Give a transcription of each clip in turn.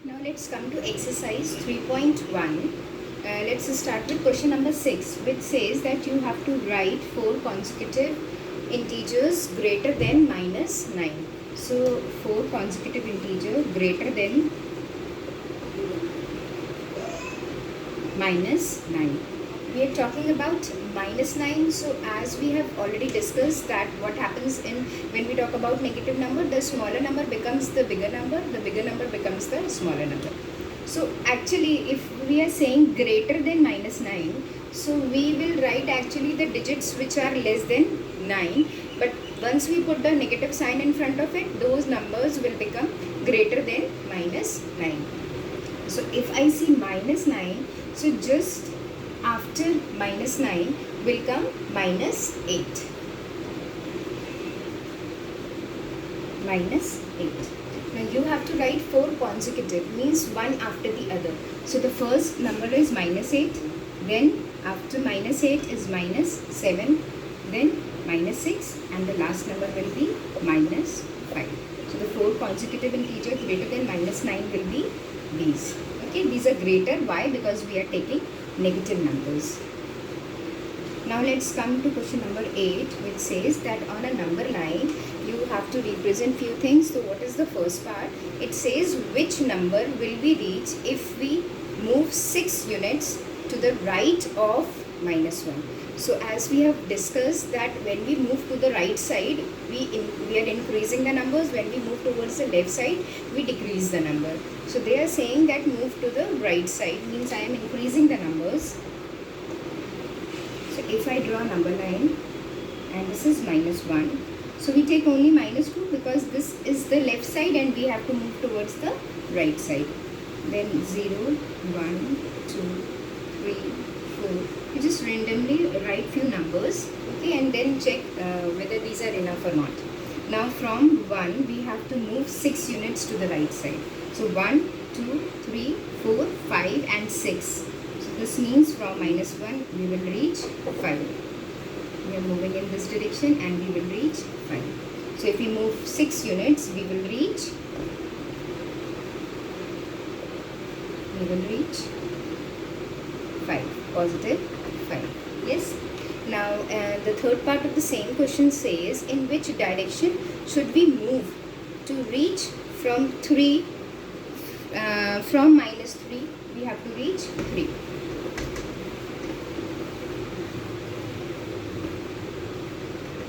Now let's come to exercise 3.1. Let's start with question number 6, which says that you have to write 4 consecutive integers greater than minus 9. So 4 consecutive integer greater than minus 9. We are talking about minus 9. So as we have already discussed that what happens in when we talk about negative number, the smaller number becomes the bigger number becomes the smaller number. So actually if we are saying greater than minus 9, so we will write actually the digits which are less than 9, but once we put the negative sign in front of it, those numbers will become greater than minus 9. So if I see minus 9, so just after minus 9 will come minus 8. Minus 8. Now you have to write 4 consecutive, means one after the other. So the first number is minus 8, then after minus 8 is minus 7, then minus 6, and the last number will be minus 5. So the 4 consecutive integer greater than minus 9 will be these. Okay, these are greater. Why? Because we are taking negative numbers. Now let's come to question number 8, which says that on a number line you have to represent few things. So what is the first part? It says which number will we reach if we move 6 units to the right of minus 1. So as we have discussed that when we move to the right side, we are increasing the numbers. When we move towards the left side, we decrease the number. So they are saying that move to the right side means I am increasing the numbers. So if I draw a number line and this is minus 1, so we take only minus 2 because this is the left side and we have to move towards the right side. Then 0, 1, 2, 3, 4. You just randomly write few numbers, okay, and then check whether these are enough or not. Now from 1 we have to move 6 units to the right side. So 1, 2, 3, 4, 5 and 6. So this means from minus 1 we will reach 5. We are moving in this direction and we will reach 5. So if we move 6 units, we will reach 5, positive 5. Yes. Now the third part of the same question says in which direction should we move to reach from minus 3 we have to reach 3.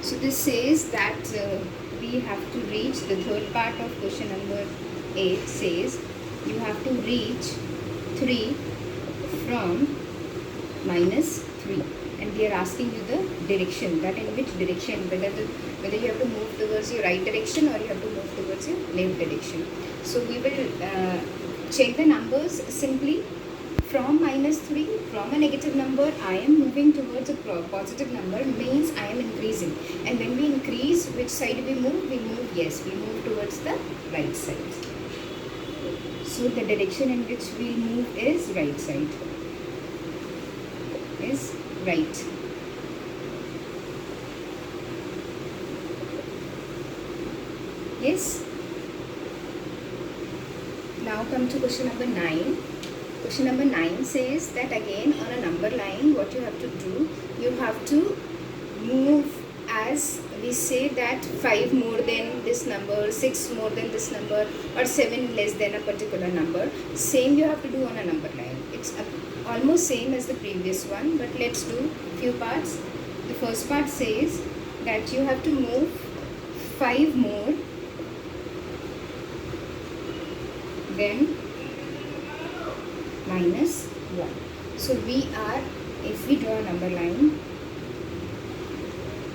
So this says that we have to reach, the third part of question number 8 says you have to reach 3 from minus 3, and they are asking you the direction, that in which direction, whether you have to move towards your right direction or you have to move towards your left direction. So we will check the numbers simply. From minus 3, from a negative number, I am moving towards a positive number, means I am increasing. And when we increase, which side we move? We move towards the right side. So the direction in which we move is right side. Is right. Yes. Now come to question number 9. Question number 9 says that again on a number line what you have to do, you have to move, as we say that 5 more than this number, 6 more than this number, or 7 less than a particular number. Same you have to do on a number line. It's almost same as the previous one, but let's do few parts. The first part says that you have to move 5 more than minus 1. So we are, if we draw a number line,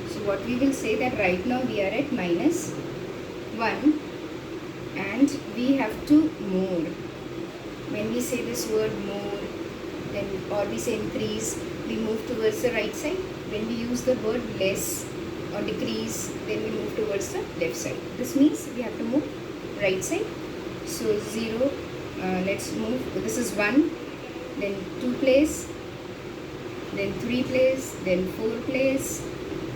so what we will say that right now we are at minus 1 and we have to more. When we say this word more, then or we say increase, we move towards the right side. When we use the word less or decrease, then we move towards the left side. This means we have to move right side. So 0, let's move, this is 1, then 2 place, then 3 place, then 4 place,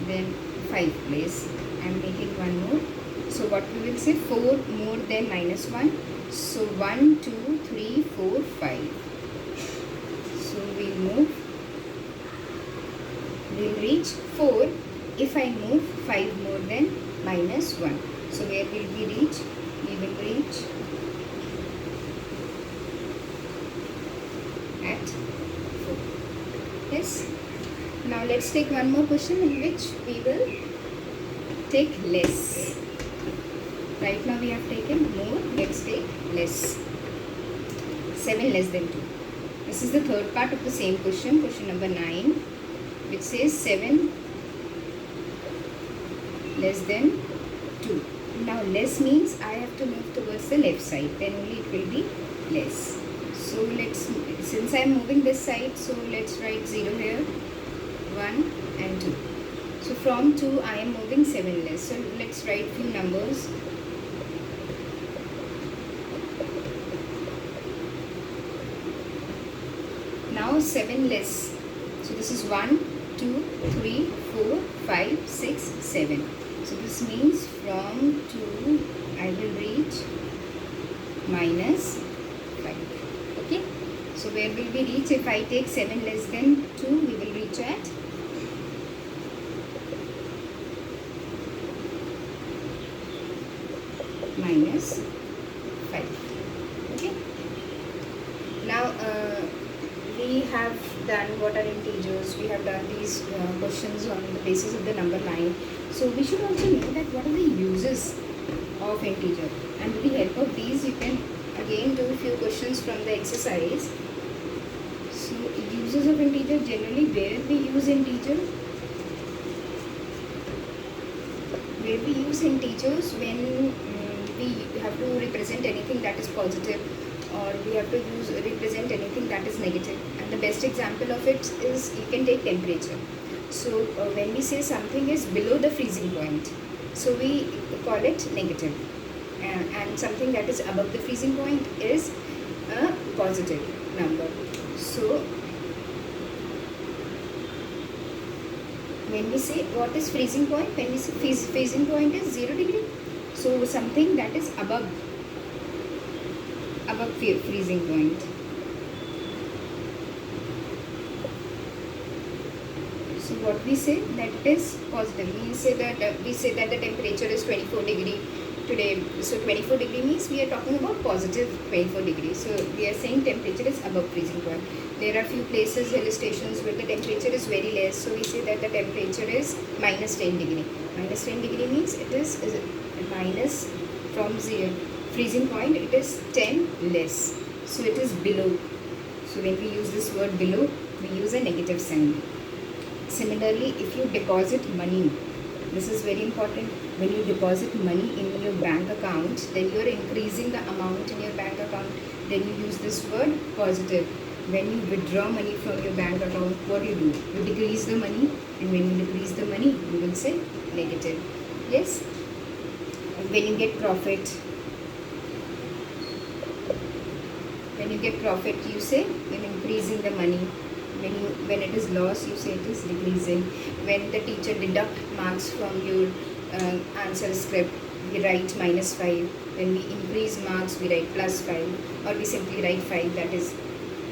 then 5 place. I am making one more. So what we will say, 4 more than minus 1. So 1, 2, 3, 4, 5. So we'll reach 4 if I move 5 more than minus 1. So where will we reach? We will reach at 4. Yes. Now let's take one more question in which we will take less. Right now we have taken more, let's take less. 7 less than 2. This is the third part of the same question, question number 9, which says 7 less than 2. Now less means I have to move towards the left side, then only it will be less. So since I am moving this side, so let's write 0 here, 1 and 2. So from 2 I am moving 7 less. So let's write few numbers. Now 7 less. So this is 1, 2, 3, 4, 5, 6, 7. So this means from 2 I will reach minus 5. Okay. So where will we reach? If I take 7 less than 2, we will reach at minus 5. Okay. Now we have done what are integers. We have done these questions on the basis of the number line. So we should also know that what are the uses of integer, and with the help of these you can again do a few questions from the exercise. So uses of integer, generally where we use integer? Where we use integers when we have to represent anything that is positive, or we have to represent anything that is negative. And the best example of it is you can take temperature. So when we say something is below the freezing point, so we call it negative, and something that is above the freezing point is a positive number. So when we say what is freezing point, when we say freezing point is 0 degree, so something that is above freezing point. So what we say that it is positive, we say that the temperature is 24 degree today. So 24 degree means we are talking about positive 24 degrees. So we are saying temperature is above freezing point. There are few places, hill stations, where the temperature is very less. So we say that the temperature is minus 10 degree. Minus 10 degree means it is minus from 0 freezing point, it is 10 less. So it is below. So when we use this word below, we use a negative sign. Similarly, if you deposit money, this is very important. When you deposit money in your bank account, then you are increasing the amount in your bank account. Then you use this word positive. When you withdraw money from your bank account, what do? You decrease the money, and when you decrease the money, you will say negative. Yes? When you get profit, you say you're increasing the money. When it is loss, you say it is decreasing. When the teacher deduct marks from your answer script, we write minus 5. When we increase marks, we write plus 5, or we simply write 5, that is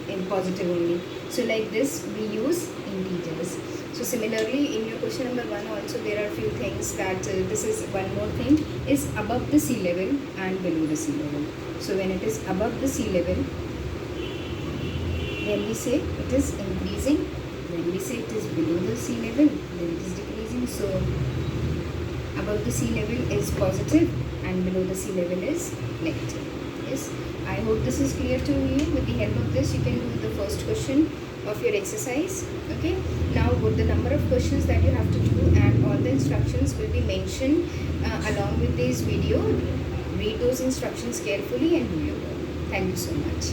in positive only. So like this we use integers. So similarly in your question number 1 also there are few things that this is one more thing, is above the sea level and below the sea level. So when it is above the sea level, when we say it is increasing, when we say it is below the sea level, then it is decreasing. So above the sea level is positive and below the sea level is negative. Yes, I hope this is clear to you. With the help of this you can do the first question of your exercise. Okay, now with the number of questions that you have to do and all the instructions will be mentioned along with this video. Read those instructions carefully and do your work. Thank you so much.